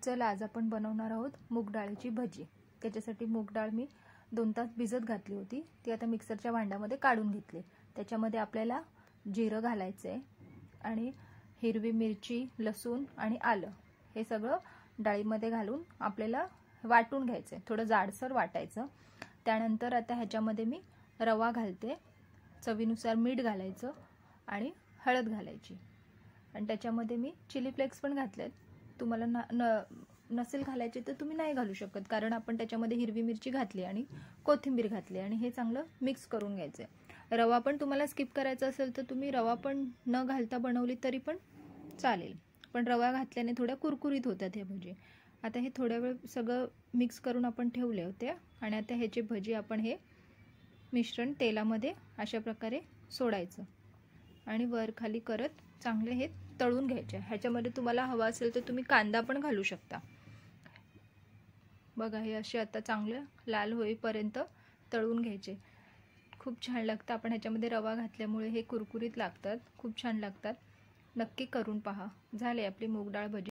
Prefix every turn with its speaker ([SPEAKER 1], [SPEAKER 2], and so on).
[SPEAKER 1] चला आज आपण बनवणार आहोत मूग डाळीची भजी। त्याच्यासाठी मूग डाळ मी 2 तास भिजत घातली होती। ती आता मिक्सरच्या भांड्यामध्ये काढून घेतली। त्याच्यामध्ये आपल्याला जिरं घालायचे आणि हिरवी मिरची, लसूण आणि आलं हे सगळं डाळीमध्ये घालून आपल्याला वाटून घ्यायचे। थोडं जाडसर वाटायचं। त्यानंतर आता ह्याच्यामध्ये मी रवा घालते, चवीनुसार मीठ घालायचं आणि हळद घालायची आणि त्याच्यामध्ये मी चिली फ्लेक्स पण घातलेत। तुम्हाला नसेल घालायचे तर तुम्ही नाही घालू शकत, कारण आपण त्याच्यामध्ये हिरवी मिरची घातली आणि कोथिंबीर घातली आणि हे चांगलं मिक्स करून घ्यायचे। रवा पण तुम्हाला स्किप करायचा असेल तर तुम्ही रवा पण न घालता बनवली तरी पण चालेल, पण रवा घातल्याने थोड्या कुरकुरीत होतात हे भजी। आता हे थोड्या वेळ सगळं मिक्स करून आपण ठेवले होते आणि आता ह्याची भजी आपण हे मिश्रण तेलामध्ये अशा प्रकारे सोडायचं आणि वर खाली करत चांगले हे तळून घ्यायचे। ह्याच्यामध्ये तुम्हाला हवा असेल तर तुम्ही कांदा पण घालू शकता। बघा हे असे आता चांगले लाल होईपर्यंत तळून घ्यायचे। खूप छान लागतं। आपण ह्याच्यामध्ये रवा घातल्यामुळे हे कुरकुरीत लागतात, खूप छान लागतात। नक्की करून पहा। झाले आपली मूग डाळ भजी।